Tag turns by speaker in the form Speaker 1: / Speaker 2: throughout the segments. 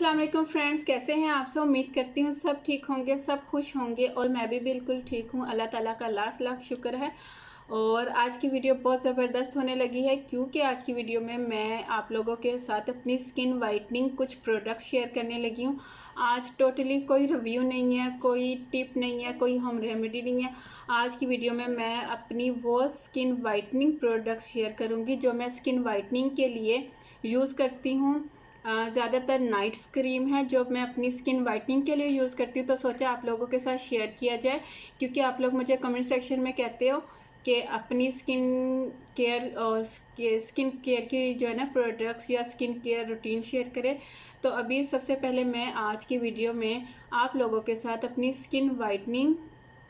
Speaker 1: अस्सलाम वालेकुम फ्रेंड्स, कैसे हैं आप सब। उम्मीद करती हूँ सब ठीक होंगे, सब खुश होंगे और मैं भी बिल्कुल ठीक हूँ। अल्लाह ताला का लाख लाख शुक्र है। और आज की वीडियो बहुत ज़बरदस्त होने लगी है क्योंकि आज की वीडियो में मैं आप लोगों के साथ अपनी स्किन वाइटनिंग कुछ प्रोडक्ट शेयर करने लगी हूँ। आज टोटली कोई रिव्यू नहीं है, कोई टिप नहीं है, कोई होम रेमेडी नहीं है। आज की वीडियो में मैं अपनी वो स्किन वाइटनिंग प्रोडक्ट शेयर करूँगी जो मैं स्किन वाइटनिंग के लिए यूज़ करती हूँ। ज़्यादातर नाइट्स क्रीम है जो मैं अपनी स्किन वाइटनिंग के लिए यूज़ करती हूँ, तो सोचा आप लोगों के साथ शेयर किया जाए क्योंकि आप लोग मुझे कमेंट सेक्शन में कहते हो कि अपनी स्किन केयर और स्किन केयर की जो है ना प्रोडक्ट्स या स्किन केयर रूटीन शेयर करें। तो अभी सबसे पहले मैं आज की वीडियो में आप लोगों के साथ अपनी स्किन वाइटनिंग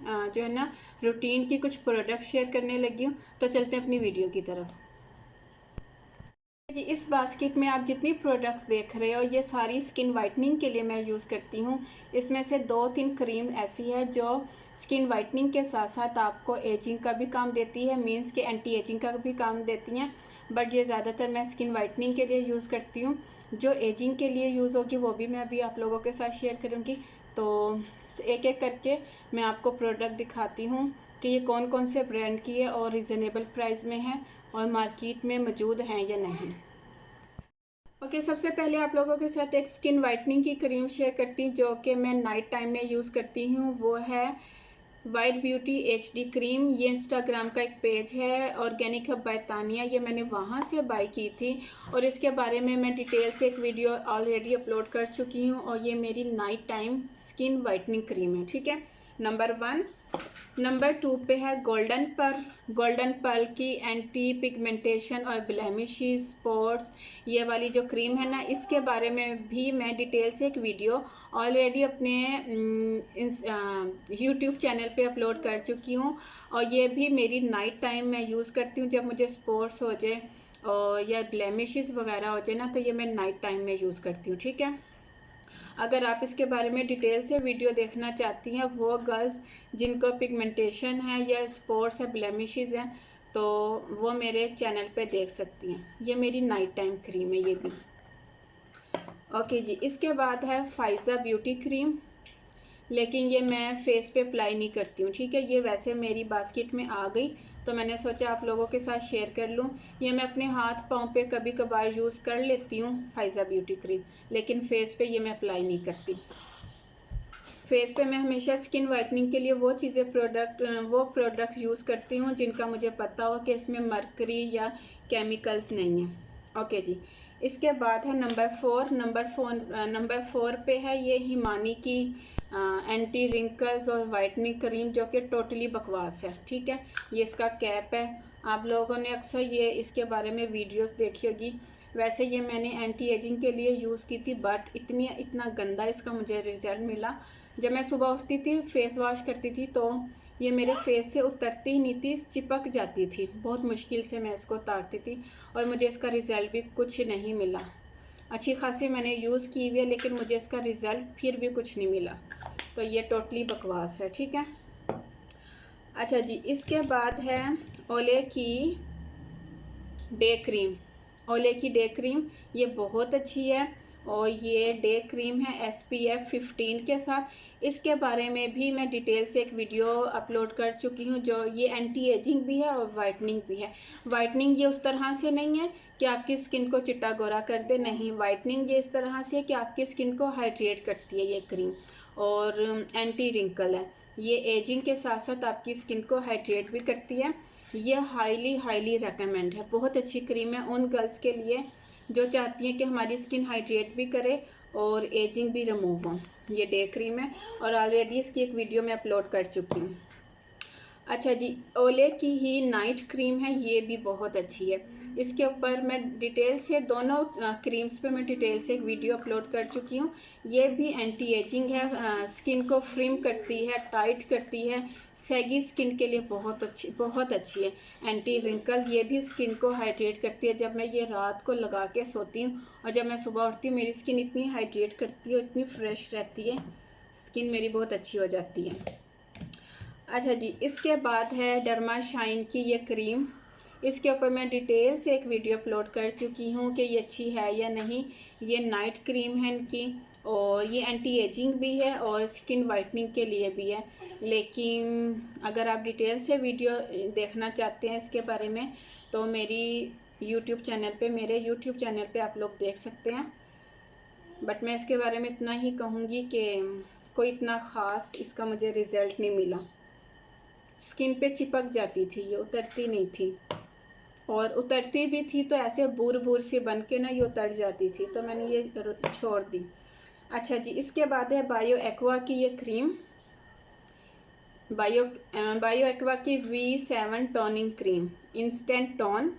Speaker 1: जो है ना रूटीन की कुछ प्रोडक्ट शेयर करने लगी हूँ। तो चलते हैं अपनी वीडियो की तरफ। जी, इस बास्केट में आप जितनी प्रोडक्ट्स देख रहे हो ये सारी स्किन वाइटनिंग के लिए मैं यूज़ करती हूँ। इसमें से 2-3 क्रीम ऐसी है जो स्किन वाइटनिंग के साथ साथ आपको एजिंग का भी काम देती है, मींस के एंटी एजिंग का भी काम देती हैं। बट ये ज़्यादातर मैं स्किन वाइटनिंग के लिए यूज़ करती हूँ। जो एजिंग के लिए यूज़ होगी वो भी मैं अभी आप लोगों के साथ शेयर करूँगी। तो एक एक करके मैं आपको प्रोडक्ट दिखाती हूँ कि ये कौन कौन से ब्रांड की है और रिजनेबल प्राइस में है और मार्केट में मौजूद हैं या नहीं। ओके, सबसे पहले आप लोगों के साथ एक स्किन वाइटनिंग की क्रीम शेयर करती हूँ जो कि मैं नाइट टाइम में यूज़ करती हूँ। वो है वाइट ब्यूटी एचडी क्रीम। ये इंस्टाग्राम का एक पेज है, ऑर्गेनिक हब बाय तानिया। ये मैंने वहाँ से बाय की थी और इसके बारे में मैं डिटेल से एक वीडियो ऑलरेडी अपलोड कर चुकी हूँ और ये मेरी night time skin whitening cream है। ठीक है, नंबर 1। नंबर 2 पे है गोल्डन पर्ल की एंटी पिगमेंटेशन और ब्लेमिशेस स्पॉट्स। ये वाली जो क्रीम है ना, इसके बारे में भी मैं डिटेल से एक वीडियो ऑलरेडी अपने यूट्यूब चैनल पे अपलोड कर चुकी हूँ और ये भी मेरी नाइट टाइम मैं यूज़ करती हूँ जब मुझे स्पॉट्स हो जाए और या ब्लेमिशेस वगैरह हो जाए ना, तो ये मैं नाइट टाइम में यूज़ करती हूँ। ठीक है, अगर आप इसके बारे में डिटेल से वीडियो देखना चाहती हैं, वो गर्ल्स जिनको पिगमेंटेशन है या स्पॉट्स है, ब्लेमिशेस हैं, तो वो मेरे चैनल पे देख सकती हैं। ये मेरी नाइट टाइम क्रीम है ये भी। ओके जी, इसके बाद है फाइजा ब्यूटी क्रीम, लेकिन ये मैं फेस पे अप्लाई नहीं करती हूँ। ठीक है, ये वैसे मेरी बास्केट में आ गई तो मैंने सोचा आप लोगों के साथ शेयर कर लूँ। ये मैं अपने हाथ पाँव पे कभी कभार यूज़ कर लेती हूँ फाइजा ब्यूटी क्रीम, लेकिन फेस पे ये मैं अप्लाई नहीं करती। फेस पे मैं हमेशा स्किन वाइटनिंग के लिए वो प्रोडक्ट्स यूज़ करती हूँ जिनका मुझे पता हो कि इसमें मरकरी या केमिकल्स नहीं है। ओके जी, इसके बाद है नंबर 4 पे है ये हिमानी की एंटी रिंकल्स और वाइटनिंग क्रीम जो कि टोटली बकवास है। ठीक है, ये इसका कैप है। आप लोगों ने अक्सर ये इसके बारे में वीडियोस देखी होगी। वैसे ये मैंने एंटी एजिंग के लिए यूज़ की थी, बट इतना गंदा इसका मुझे रिज़ल्ट मिला। जब मैं सुबह उठती थी फेस वॉश करती थी तो ये मेरे फेस से उतरती ही नहीं थी, चिपक जाती थी। बहुत मुश्किल से मैं इसको उतारती थी और मुझे इसका रिज़ल्ट भी कुछ नहीं मिला। अच्छी खासी मैंने यूज़ की हुई है लेकिन मुझे इसका रिज़ल्ट फिर भी कुछ नहीं मिला। तो ये टोटली बकवास है। ठीक है, अच्छा जी, इसके बाद है ओले की डे क्रीम। ओले की डे क्रीम ये बहुत अच्छी है और ये डे क्रीम है SPF 15 के साथ। इसके बारे में भी मैं डिटेल से एक वीडियो अपलोड कर चुकी हूँ। जो ये एंटी एजिंग भी है और वाइटनिंग भी है। वाइटनिंग ये उस तरह से नहीं है कि आपकी स्किन को चिट्टा गोरा कर दे, नहीं। वाइटनिंग ये इस तरह से है कि आपकी स्किन को हाइड्रेट करती है ये क्रीम, और एंटी रिंकल है। ये एजिंग के साथ साथ आपकी स्किन को हाइड्रेट भी करती है। ये हाईली रेकमेंड है, बहुत अच्छी क्रीम है उन गर्ल्स के लिए जो चाहती हैं कि हमारी स्किन हाइड्रेट भी करे और एजिंग भी रिमूव हो। ये डे क्रीम है और ऑलरेडी इसकी एक वीडियो मैं अपलोड कर चुकी हूँ। अच्छा जी, ओले की ही नाइट क्रीम है, ये भी बहुत अच्छी है। इसके ऊपर मैं डिटेल से दोनों क्रीम्स पे मैं डिटेल से एक वीडियो अपलोड कर चुकी हूँ। ये भी एंटी एजिंग है, स्किन को फ्रिम करती है, टाइट करती है, सैगी स्किन के लिए बहुत अच्छी है। एंटी रिंकल ये भी स्किन को हाइड्रेट करती है। जब मैं ये रात को लगा के सोती हूँ और जब मैं सुबह उठती हूँ मेरी स्किन इतनी हाइड्रेट करती है, इतनी फ्रेश रहती है, स्किन मेरी बहुत अच्छी हो जाती है। अच्छा जी, इसके बाद है डर्मा शाइन की ये क्रीम। इसके ऊपर मैं डिटेल से एक वीडियो अपलोड कर चुकी हूँ कि ये अच्छी है या नहीं। ये नाइट क्रीम है इनकी, और ये एंटी एजिंग भी है और स्किन वाइटनिंग के लिए भी है। लेकिन अगर आप डिटेल से वीडियो देखना चाहते हैं इसके बारे में तो मेरे यूट्यूब चैनल पे आप लोग देख सकते हैं। बट मैं इसके बारे में इतना ही कहूँगी कि कोई इतना ख़ास इसका मुझे रिज़ल्ट नहीं मिला। स्किन पे चिपक जाती थी, ये उतरती नहीं थी, और उतरती भी थी तो ऐसे बूर बूर से बन के ना ये उतर जाती थी, तो मैंने ये छोड़ दी। अच्छा जी, इसके बाद है बायो एक्वा की ये क्रीम, बायो एक्वा की V7 toning cream, instant tone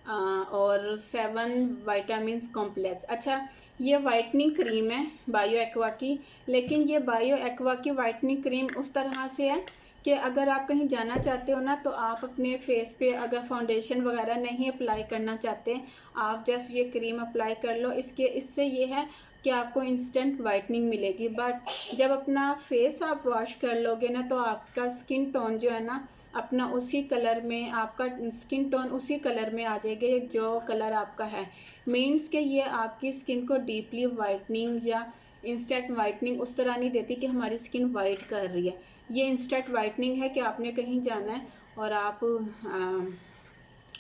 Speaker 1: और 7 विटामिन कॉम्प्लेक्स। अच्छा, ये वाइटनिंग क्रीम है बायो एक्वा की, लेकिन ये बायो एक्वा की वाइटनिंग क्रीम उस तरह से है कि अगर आप कहीं जाना चाहते हो ना तो आप अपने फेस पे अगर फाउंडेशन वगैरह नहीं अप्लाई करना चाहते, आप जस्ट ये क्रीम अप्लाई कर लो। इससे ये है कि आपको इंस्टेंट वाइटनिंग मिलेगी। बट जब अपना फेस आप वॉश कर लोगे ना तो आपका स्किन टोन जो है ना अपना उसी कलर में, आपका स्किन टोन उसी कलर में आ जाएगा जो कलर आपका है। मीन्स कि ये आपकी स्किन को डीपली वाइटनिंग या इंस्टेंट वाइटनिंग उस तरह नहीं देती कि हमारी स्किन वाइट कर रही है। ये इंस्टेंट वाइटनिंग है कि आपने कहीं जाना है और आप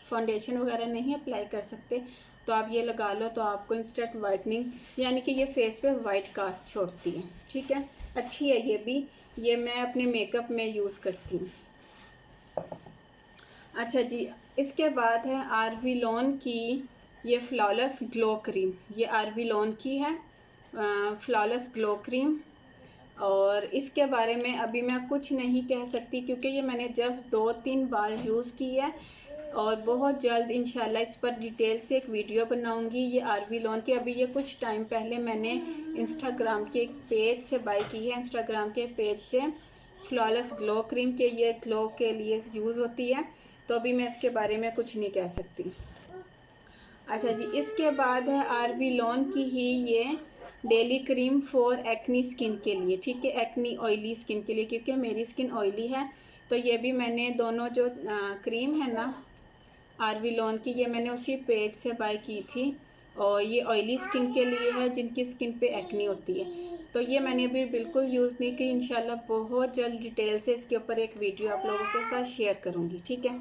Speaker 1: फाउंडेशन वगैरह नहीं अप्लाई कर सकते तो आप ये लगा लो तो आपको इंस्टेंट वाइटनिंग, यानी कि ये फेस पे वाइट कास्ट छोड़ती है। ठीक है, अच्छी है ये भी, ये मैं अपने मेकअप में यूज़ करती हूँ। अच्छा जी, इसके बाद है आरविलॉन की ये फ्लॉलेस ग्लो क्रीम। ये आरविलॉन की है फ्लॉलेस ग्लो क्रीम, और इसके बारे में अभी मैं कुछ नहीं कह सकती क्योंकि ये मैंने जस्ट 2-3 बार यूज़ की है, और बहुत जल्द इंशाल्लाह इस पर डिटेल से एक वीडियो बनाऊंगी। ये आरविलॉन की, अभी ये कुछ टाइम पहले मैंने इंस्टाग्राम के एक पेज से बाय की है, इंस्टाग्राम के पेज से, फ्लॉलेस ग्लो क्रीम के ये ग्लो के लिए यूज़ होती है, तो अभी मैं इसके बारे में कुछ नहीं कह सकती। अच्छा जी, इसके बाद है आरविलॉन की ही ये daily cream for acne skin के लिए। ठीक है, एक्नी ऑयली स्किन के लिए, क्योंकि मेरी स्किन ऑयली है तो ये भी मैंने दोनों जो क्रीम है ना आरविलॉन की, ये मैंने उसी पेज से बाय की थी, और ये ऑयली स्किन के लिए है जिनकी स्किन पे एक्नी होती है। तो ये मैंने अभी बिल्कुल यूज़ नहीं की, इंशाल्लाह बहुत जल्द डिटेल से इसके ऊपर एक वीडियो आप लोगों के साथ शेयर करूँगी। ठीक है,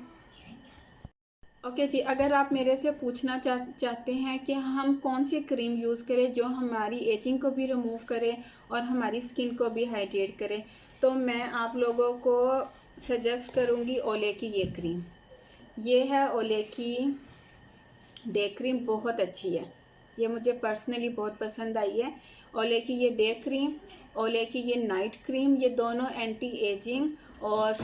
Speaker 1: ओके जी। अगर आप मेरे से पूछना चाहते हैं कि हम कौन सी क्रीम यूज़ करें जो हमारी एजिंग को भी रिमूव करे और हमारी स्किन को भी हाइड्रेट करे, तो मैं आप लोगों को सजेस्ट करूँगी ओले की ये क्रीम। ये है ओले की डे क्रीम, बहुत अच्छी है, ये मुझे पर्सनली बहुत पसंद आई है। ओले की ये डे क्रीम, ओले की ये नाइट क्रीम, ये दोनों एंटी एजिंग और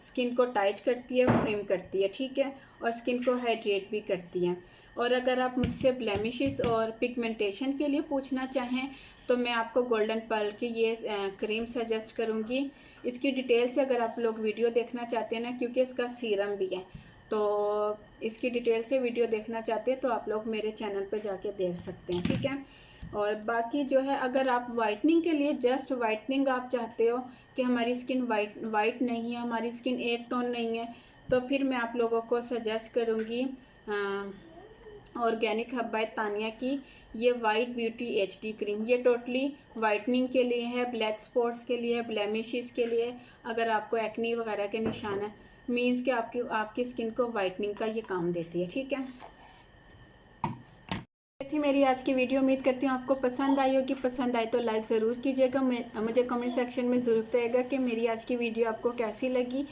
Speaker 1: स्किन को टाइट करती है, फ्रेम करती है। ठीक है, और स्किन को हाइड्रेट भी करती है। और अगर आप मुझसे ब्लेमिशेस और पिगमेंटेशन के लिए पूछना चाहें तो मैं आपको गोल्डन पर्ल की ये क्रीम सजेस्ट करूँगी। इसकी डिटेल से अगर आप लोग वीडियो देखना चाहते हैं ना, क्योंकि इसका सीरम भी है, तो इसकी डिटेल से वीडियो देखना चाहते हैं तो आप लोग मेरे चैनल पर जाके देख सकते हैं। ठीक है, और बाकी जो है अगर आप वाइटनिंग के लिए, जस्ट वाइटनिंग आप चाहते हो कि हमारी स्किन वाइट नहीं है, हमारी स्किन एक टोन नहीं है, तो फिर मैं आप लोगों को सजेस्ट करूँगी ऑर्गेनिक हब्बा तानिया की ये वाइट ब्यूटी HD क्रीम। ये टोटली वाइटनिंग के लिए है, ब्लैक स्पॉट्स के लिए, ब्लेमिशेस के लिए, अगर आपको एक्नी वगैरह के निशान है, मीन्स कि आपकी स्किन को वाइटनिंग का ये काम देती है। ठीक है, थी मेरी आज की वीडियो। उम्मीद करती हूँ आपको पसंद आई होगी। पसंद आए तो लाइक ज़रूर कीजिएगा, मुझे कमेंट सेक्शन में ज़रूर बताइएगा कि मेरी आज की वीडियो आपको कैसी लगी।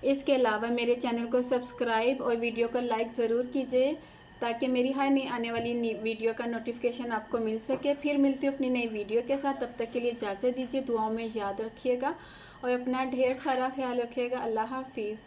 Speaker 1: इसके अलावा मेरे चैनल को सब्सक्राइब और वीडियो को लाइक ज़रूर कीजिए ताकि मेरी हर नई आने वाली वीडियो का नोटिफिकेशन आपको मिल सके। फिर मिलती हूँ अपनी नई वीडियो के साथ, तब तक के लिए इजाज़त दीजिए। दुआओं में याद रखिएगा और अपना ढेर सारा ख्याल रखिएगा। अल्लाह हाफिज़।